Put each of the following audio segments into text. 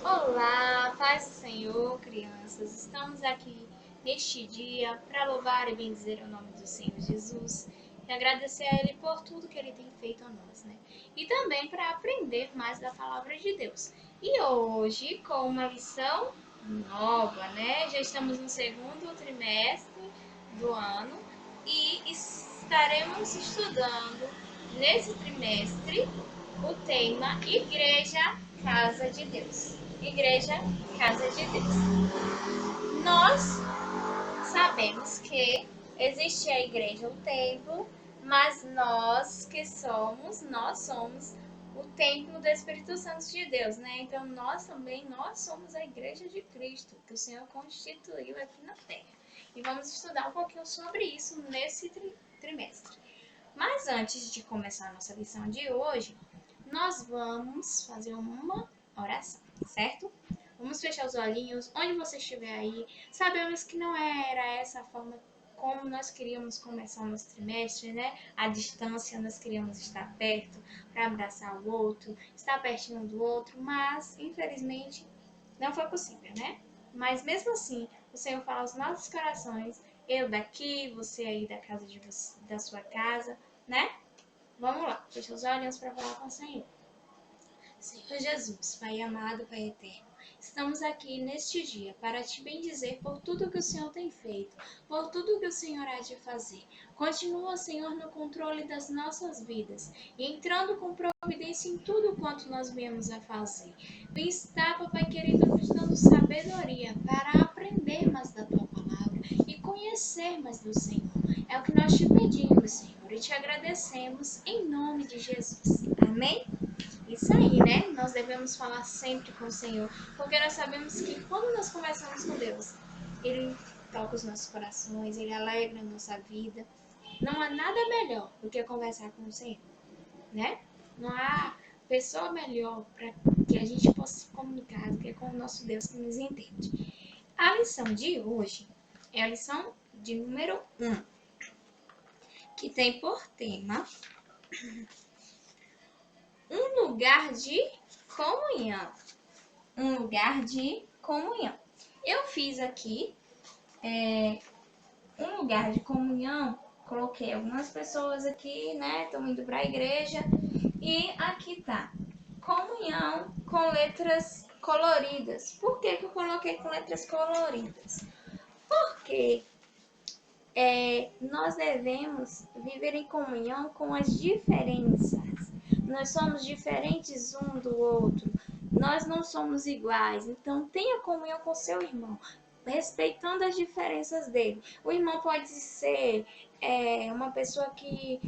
Olá, paz do Senhor, crianças. Estamos aqui neste dia para louvar e bendizer o nome do Senhor Jesus e agradecer a Ele por tudo que Ele tem feito a nós, né? E também para aprender mais da palavra de Deus. E hoje, com uma lição nova, né? Já estamos no segundo trimestre do ano e estaremos estudando nesse trimestre o tema Igreja Casa de Deus. Igreja Casa de Deus. Nós sabemos que existe a igreja, o templo, mas nós somos o templo do Espírito Santo de Deus, né? Então nós somos a igreja de Cristo, que o Senhor constituiu aqui na terra. E vamos estudar um pouquinho sobre isso nesse trimestre. Mas antes de começar a nossa lição de hoje, nós vamos fazer uma oração, certo? Vamos fechar os olhinhos, onde você estiver aí. Sabemos que não era essa a forma como nós queríamos começar o nosso trimestre, né? À distância, nós queríamos estar perto para abraçar o outro, estar pertinho do outro, mas infelizmente não foi possível, né? Mas mesmo assim, o Senhor fala aos nossos corações, eu daqui, você aí da sua casa, né? Vamos lá, fecha os olhos para falar com o Senhor. Senhor Jesus, Pai amado, Pai eterno, estamos aqui neste dia para te bendizer por tudo que o Senhor tem feito, por tudo que o Senhor há de fazer. Continua, Senhor, no controle das nossas vidas e entrando com providência em tudo quanto nós viemos a fazer. Tu está, Papai querido, nos dando sabedoria para aprender mais da Tua palavra e conhecer mais do Senhor. É o que nós te pedimos, Senhor, e te agradecemos em nome de Jesus. Amém? Isso aí, né? Nós devemos falar sempre com o Senhor, porque nós sabemos que quando nós conversamos com Deus, Ele toca os nossos corações, Ele alegra a nossa vida. Não há nada melhor do que conversar com o Senhor, né? Não há pessoa melhor para que a gente possa se comunicar do que com o nosso Deus que nos entende. A lição de hoje é a lição de número 1, que tem por tema um lugar de comunhão. Um lugar de comunhão. Eu fiz aqui um lugar de comunhão, coloquei algumas pessoas aqui, né, estão indo para a igreja, e aqui tá, comunhão com letras coloridas. Por que eu coloquei com letras coloridas? Porque nós devemos viver em comunhão com as diferenças. Nós somos diferentes um do outro. Nós não somos iguais. Então, tenha comunhão com seu irmão, respeitando as diferenças dele. O irmão pode ser uma pessoa que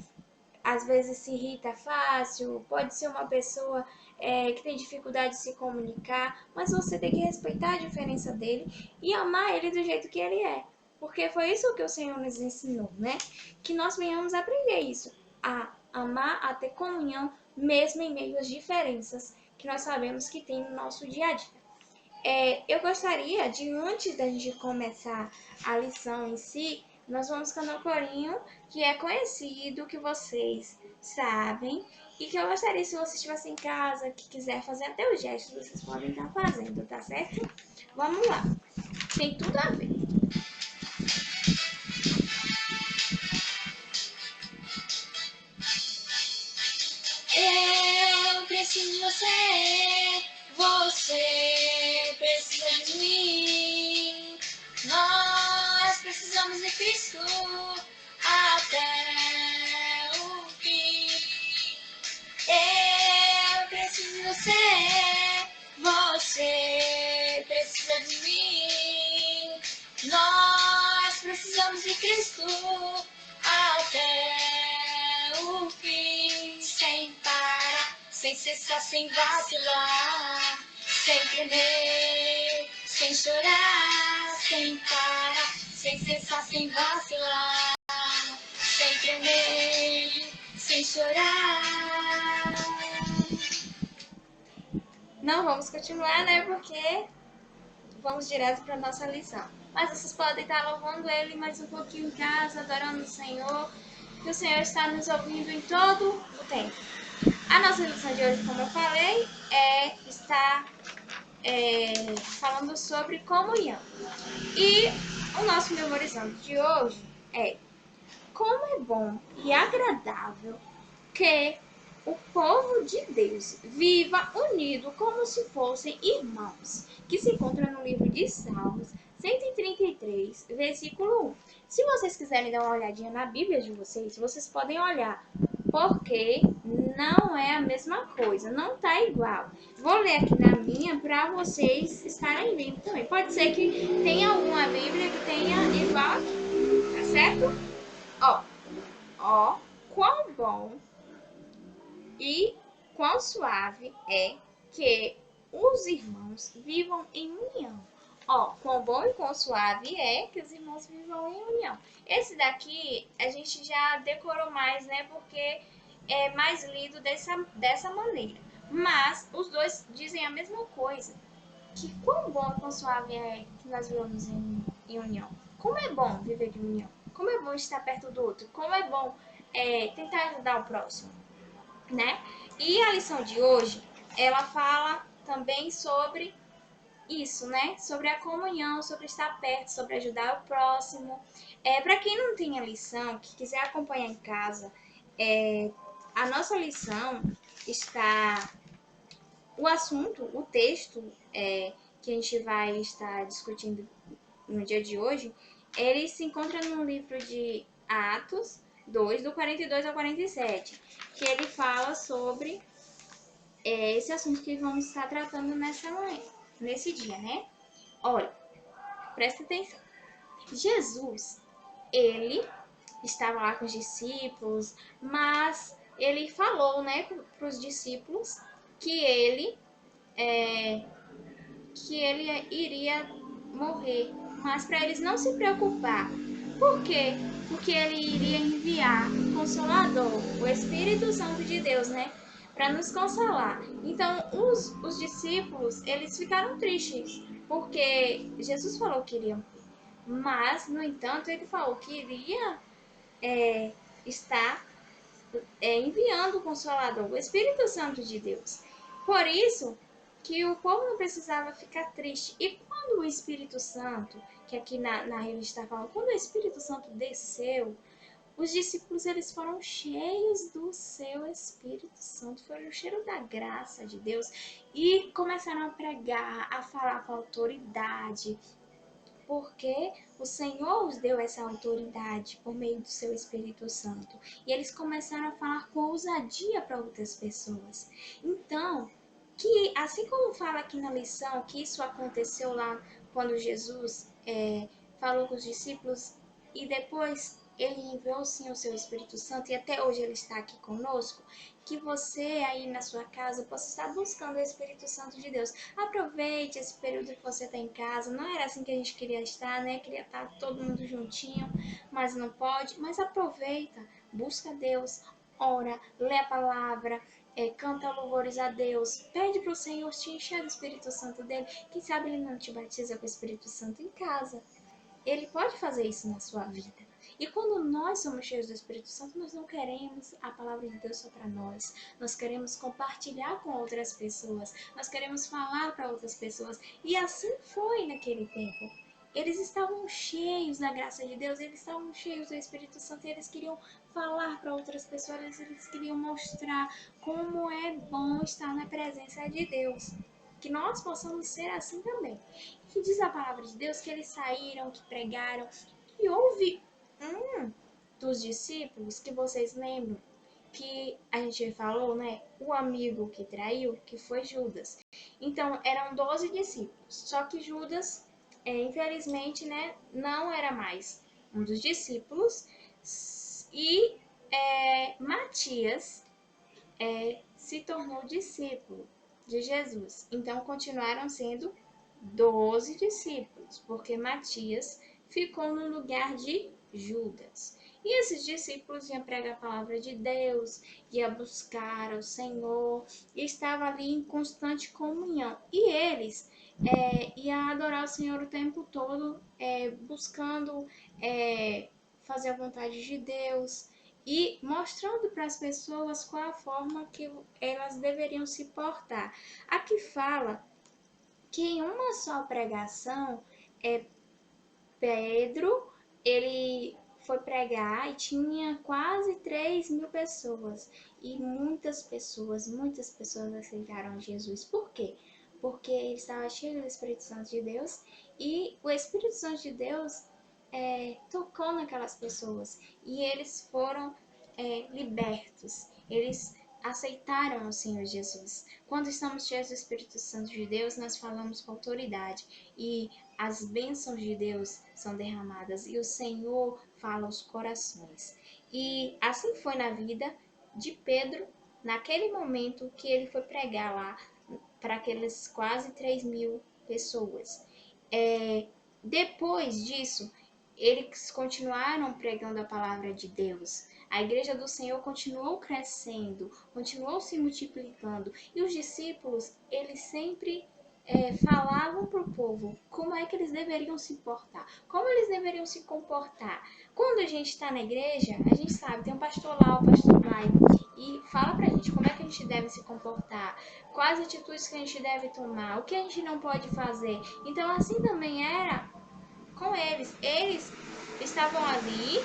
às vezes se irrita fácil, pode ser uma pessoa que tem dificuldade de se comunicar, mas você tem que respeitar a diferença dele e amar ele do jeito que ele é. Porque foi isso que o Senhor nos ensinou, né? Que nós venhamos aprender isso, a amar, a ter comunhão, mesmo em meio às diferenças que nós sabemos que tem no nosso dia a dia. Eu gostaria de, antes da gente começar a lição em si, nós vamos cantar um corinho que é conhecido, que vocês sabem, e que eu gostaria, se você estivesse em casa, que quiser fazer até os gestos, vocês podem estar fazendo, tá certo? Vamos lá, tem tudo a ver. Eu preciso de você, você precisa de mim. Nós precisamos de Cristo até o fim. Eu preciso de você, você precisa de mim. Nós precisamos de Cristo até o fim, sem parar, sem cessar, sem vacilar, sem tremer, sem chorar, sem parar, sem cessar, sem vacilar, sem tremer, sem chorar. Não vamos continuar, né? Porque vamos direto para nossa lição. Mas vocês podem estar louvando Ele mais um pouquinho em casa, adorando o Senhor, que o Senhor está nos ouvindo em todo o tempo. A nossa lição de hoje, como eu falei, está falando sobre comunhão. E o nosso memorizando de hoje é: como é bom e agradável que o povo de Deus viva unido como se fossem irmãos, que se encontra no livro de Salmos 133, versículo 1. Se vocês quiserem dar uma olhadinha na Bíblia de vocês, vocês podem olhar, porque não é a mesma coisa, não tá igual. Vou ler aqui na minha para vocês estarem vendo também. Pode ser que tenha alguma Bíblia que tenha igual aqui, tá certo? Ó, quão bom e quão suave é que os irmãos vivam em união. Ó, quão bom e quão suave é que os irmãos vivam em união. Esse daqui a gente já decorou mais, né? Porque é mais lido dessa maneira. Mas os dois dizem a mesma coisa. Que quão bom e quão suave é que nós vivamos em união. Como é bom viver em união. Como é bom estar perto do outro. Como é bom tentar ajudar o próximo, né? E a lição de hoje, ela fala também sobre isso, né? Sobre a comunhão, sobre estar perto, sobre ajudar o próximo. Para quem não tem a lição, que quiser acompanhar em casa, a nossa lição está... O assunto, o texto que a gente vai estar discutindo no dia de hoje, ele se encontra no livro de Atos 2, do 42 ao 47, que ele fala sobre esse assunto que vamos estar tratando nesse dia, né? Olha, presta atenção. Jesus, ele estava lá com os discípulos, mas ele falou, né, para os discípulos que ele iria morrer, mas para eles não se preocupar. Por quê? Porque ele iria enviar o Consolador, o Espírito Santo de Deus, né? Para nos consolar. Então, os discípulos, eles ficaram tristes, porque Jesus falou que iria morrer. Mas, no entanto, ele falou que iria estar enviando o Consolador, o Espírito Santo de Deus. Por isso que o povo não precisava ficar triste. E quando o Espírito Santo, que aqui na revista está falando, quando o Espírito Santo desceu, os discípulos eles foram cheios do seu Espírito Santo, foi o cheiro da graça de Deus e começaram a pregar, a falar com autoridade, porque o Senhor os deu essa autoridade por meio do seu Espírito Santo. E eles começaram a falar com ousadia para outras pessoas. Então, que assim como fala aqui na lição que isso aconteceu lá quando Jesus falou com os discípulos e depois ele enviou sim o seu Espírito Santo e até hoje ele está aqui conosco, que você aí na sua casa possa estar buscando o Espírito Santo de Deus. Aproveite esse período que você está em casa. Não era assim que a gente queria estar, né? Queria estar todo mundo juntinho, mas não pode. Mas aproveita, busca Deus, ora, lê a palavra, canta louvores a Deus, pede para o Senhor te encher do Espírito Santo dele. Quem sabe ele não te batiza com o Espírito Santo em casa. Ele pode fazer isso na sua vida. E quando nós somos cheios do Espírito Santo, nós não queremos a palavra de Deus só para nós. Nós queremos compartilhar com outras pessoas. Nós queremos falar para outras pessoas. E assim foi naquele tempo. Eles estavam cheios da graça de Deus, eles estavam cheios do Espírito Santo e eles queriam falar para outras pessoas, eles queriam mostrar como é bom estar na presença de Deus. Que nós possamos ser assim também. Que diz a palavra de Deus que eles saíram, que pregaram, e houve um dos discípulos que vocês lembram que a gente falou, né? O amigo que traiu, que foi Judas. Então eram 12 discípulos, só que Judas, infelizmente, né, não era mais um dos discípulos e Matias se tornou discípulo de Jesus. Então continuaram sendo 12 discípulos, porque Matias ficou no lugar de Judas. E esses discípulos iam pregar a palavra de Deus, iam buscar o Senhor, e estavam ali em constante comunhão. E eles iam adorar o Senhor o tempo todo, buscando fazer a vontade de Deus, e mostrando para as pessoas qual a forma que elas deveriam se portar. Aqui fala que em uma só pregação, Pedro, ele foi pregar e tinha quase 3.000 pessoas. E muitas pessoas aceitaram Jesus. Por quê? Porque ele estava cheio do Espírito Santo de Deus e o Espírito Santo de Deus tocou naquelas pessoas e eles foram libertos. Eles aceitaram o Senhor Jesus. Quando estamos cheios do Espírito Santo de Deus, nós falamos com autoridade e as bênçãos de Deus são derramadas e o Senhor fala aos corações. E assim foi na vida de Pedro, naquele momento que ele foi pregar lá para aquelas quase 3.000 pessoas. Depois disso, eles continuaram pregando a palavra de Deus. A igreja do Senhor continuou crescendo, continuou se multiplicando. E os discípulos, eles sempre falavam para o povo como é que eles deveriam se portar, como eles deveriam se comportar. Quando a gente está na igreja, a gente sabe, tem um pastor lá, o pastor vai, e fala pra gente como é que a gente deve se comportar, quais atitudes que a gente deve tomar, o que a gente não pode fazer. Então assim também era com eles. Eles estavam ali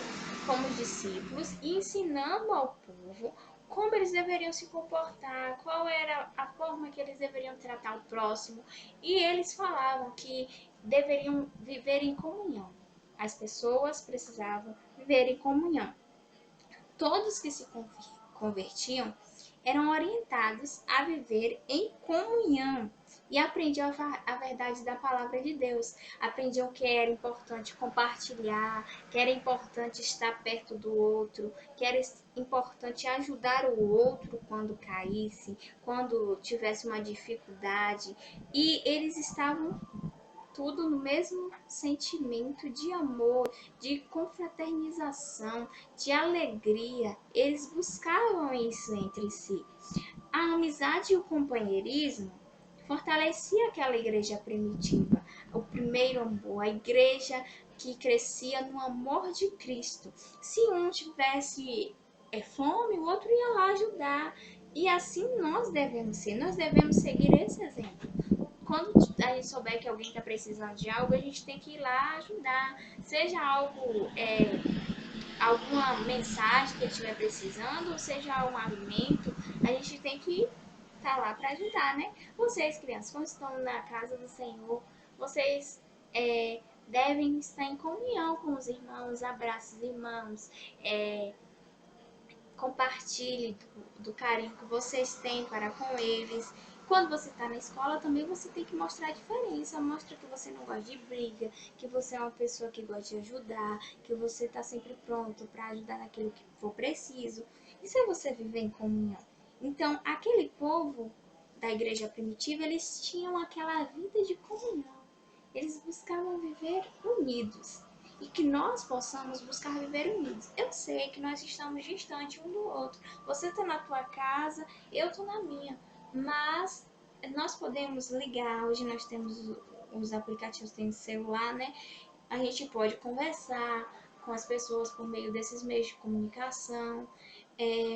como discípulos ensinando ao povo como eles deveriam se comportar, qual era a forma que eles deveriam tratar o próximo. E eles falavam que deveriam viver em comunhão. As pessoas precisavam viver em comunhão. Todos que se convertiam eram orientados a viver em comunhão e aprendiam a verdade da palavra de Deus. Aprendiam que era importante compartilhar, que era importante estar perto do outro, que era importante ajudar o outro quando caísse, quando tivesse uma dificuldade. E eles estavam tudo no mesmo sentimento de amor, de confraternização, de alegria. Eles buscavam isso entre si. A amizade e o companheirismo fortalecia aquela igreja primitiva, o primeiro amor, a igreja que crescia no amor de Cristo. Se um tivesse fome, o outro ia lá ajudar. E assim nós devemos ser, nós devemos seguir esse exemplo. Quando a gente souber que alguém está precisando de algo, a gente tem que ir lá ajudar. Seja algo, alguma mensagem que ele estiver precisando, ou seja um alimento, a gente tem que estar lá para ajudar, né? Vocês, crianças, quando estão na casa do Senhor, vocês devem estar em comunhão com os irmãos, abraços irmãos, compartilhe do carinho que vocês têm para com eles. Quando você está na escola, também você tem que mostrar a diferença. Mostra que você não gosta de briga, que você é uma pessoa que gosta de ajudar, que você está sempre pronto para ajudar naquilo que for preciso. Isso é você viver em comunhão. Então, aquele povo da igreja primitiva, eles tinham aquela vida de comunhão. Eles buscavam viver unidos. E que nós possamos buscar viver unidos. Eu sei que nós estamos distantes um do outro. Você está na tua casa, eu estou na minha. Mas nós podemos ligar. Hoje nós temos os aplicativos, tem celular, né? A gente pode conversar com as pessoas por meio desses meios de comunicação,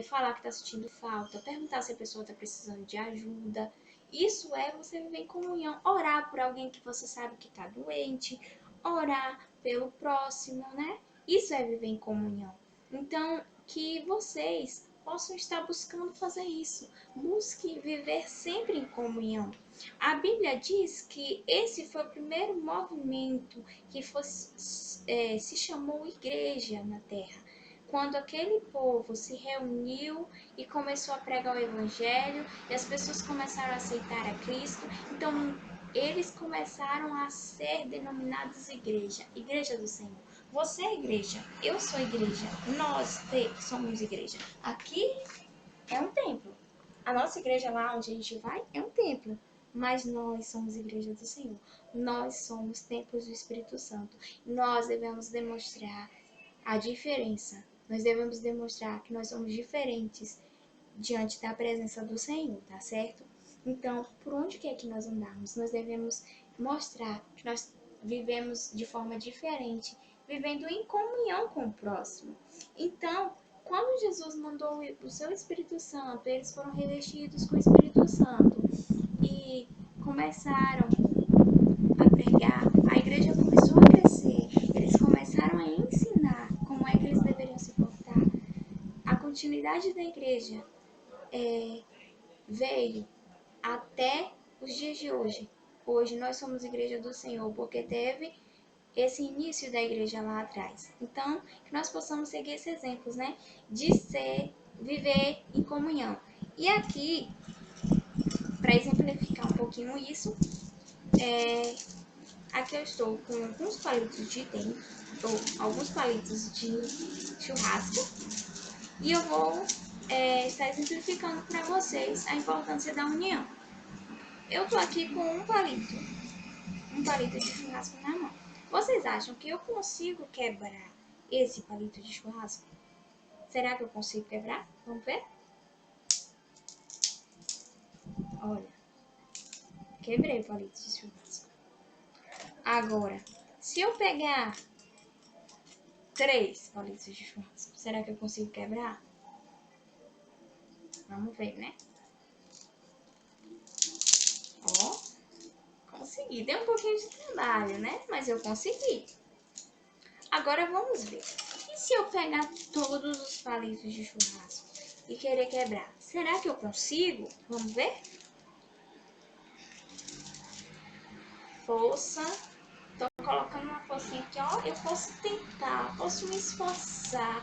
falar que está sentindo falta, perguntar se a pessoa está precisando de ajuda. Isso é você viver em comunhão, orar por alguém que você sabe que está doente, orar pelo próximo, né? Isso é viver em comunhão. Então, que vocês possam estar buscando fazer isso. Busque viver sempre em comunhão. A Bíblia diz que esse foi o primeiro movimento que se chamou igreja na terra. Quando aquele povo se reuniu e começou a pregar o evangelho, e as pessoas começaram a aceitar a Cristo, então eles começaram a ser denominados igreja, igreja do Senhor. Você é igreja, eu sou igreja, nós somos igreja. Aqui é um templo. A nossa igreja lá onde a gente vai é um templo. Mas nós somos igreja do Senhor. Nós somos templos do Espírito Santo. Nós devemos demonstrar a diferença. Nós devemos demonstrar que nós somos diferentes diante da presença do Senhor, tá certo? Então, por onde quer que nós andarmos, nós devemos mostrar que nós vivemos de forma diferente, vivendo em comunhão com o próximo. Então, quando Jesus mandou o seu Espírito Santo, eles foram revestidos com o Espírito Santo e começaram verdade da igreja veio até os dias de hoje. Hoje nós somos igreja do Senhor porque teve esse início da igreja lá atrás. Então, que nós possamos seguir esses exemplos, né? De viver em comunhão. E aqui, para exemplificar um pouquinho isso, aqui eu estou com alguns palitos de dentro, ou alguns palitos de churrasco, e eu vou estar exemplificando para vocês a importância da união. Eu tô aqui com um palito de churrasco na mão. Vocês acham que eu consigo quebrar esse palito de churrasco? Será que eu consigo quebrar? Vamos ver? Olha, quebrei o palito de churrasco. Agora, se eu pegar 3 palitos de churrasco, será que eu consigo quebrar? Vamos ver, né? Ó, consegui. Deu um pouquinho de trabalho, né? Mas eu consegui. Agora vamos ver. E se eu pegar todos os palitos de churrasco e querer quebrar? Será que eu consigo? Vamos ver? Força. Tô colocando uma forcinha aqui, ó. Eu posso tentar, posso me esforçar.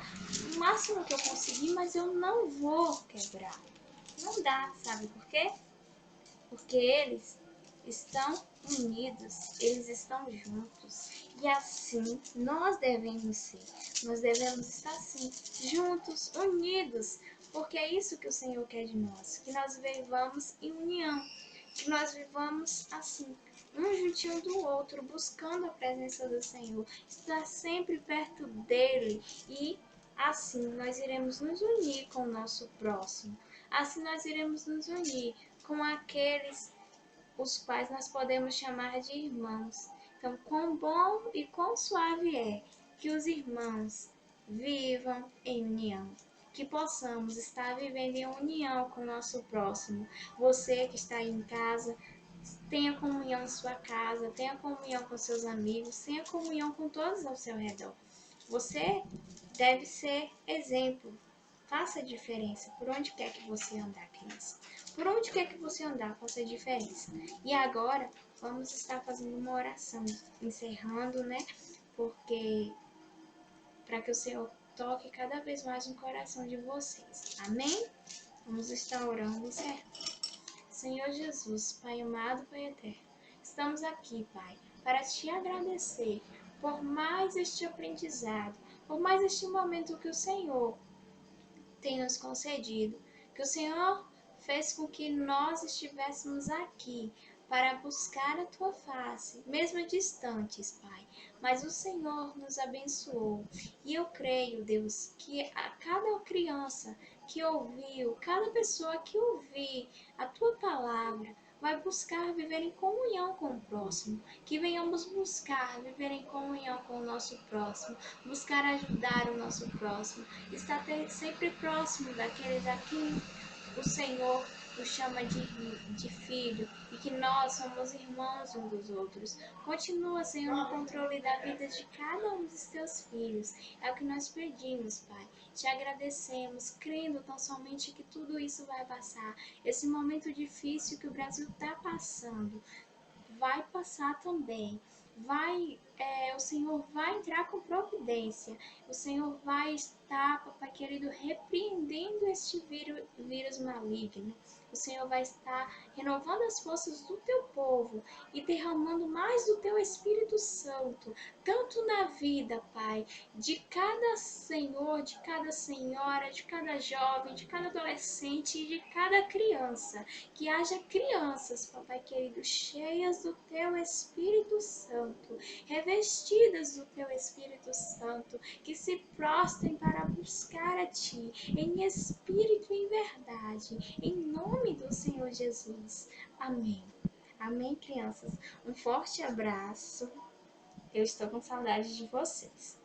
O máximo que eu conseguir, mas eu não vou quebrar. Não dá, sabe por quê? Porque eles estão unidos, eles estão juntos. E assim nós devemos ser. Nós devemos estar assim, juntos, unidos, porque é isso que o Senhor quer de nós, que nós vivamos em união, que nós vivamos assim, um juntinho do outro, buscando a presença do Senhor, estar sempre perto dele, e assim nós iremos nos unir com o nosso próximo. Assim nós iremos nos unir com aqueles os quais nós podemos chamar de irmãos. Então, quão bom e quão suave é que os irmãos vivam em união, que possamos estar vivendo em união com o nosso próximo. Você que está aí em casa, tenha comunhão em sua casa, tenha comunhão com seus amigos, tenha comunhão com todos ao seu redor. Você deve ser exemplo. Faça a diferença por onde quer que você andar, criança. Por onde quer que você andar, faça a diferença. E agora, vamos estar fazendo uma oração, encerrando, né? Porque para que o Senhor toque cada vez mais no coração de vocês. Amém? Vamos estar orando, encerrando. Senhor Jesus, Pai amado, Pai eterno, estamos aqui, Pai, para te agradecer por mais este aprendizado, por mais este momento que o Senhor tem nos concedido, que o Senhor fez com que nós estivéssemos aqui para buscar a tua face, mesmo distantes, Pai. Mas o Senhor nos abençoou. E eu creio, Deus, que a cada criança que ouviu, cada pessoa que ouvir a tua palavra, vai buscar viver em comunhão com o próximo. Que venhamos buscar viver em comunhão com o nosso próximo, buscar ajudar o nosso próximo, estar sempre próximo daqueles a quem o Senhor nos chama de filho, e que nós somos irmãos uns dos outros. Continua, Senhor, no controle da vida de cada um dos teus filhos. É o que nós pedimos, Pai. Te agradecemos, crendo tão somente que tudo isso vai passar. Esse momento difícil que o Brasil está passando vai passar também. O Senhor vai entrar com providência. O Senhor vai estar, papai querido, repreendendo este vírus maligno. O Senhor vai estar renovando as forças do teu povo e derramando mais do teu Espírito Santo, tanto na vida, Pai, de cada senhor, de cada senhora, de cada jovem, de cada adolescente e de cada criança. Que haja crianças, papai querido, cheias do teu Espírito Santo, revestidas do teu Espírito Santo, que se prostrem para buscar a ti, em espírito e em verdade, em nome do Senhor Jesus. Amém. Amém, crianças. Um forte abraço. Eu estou com saudade de vocês.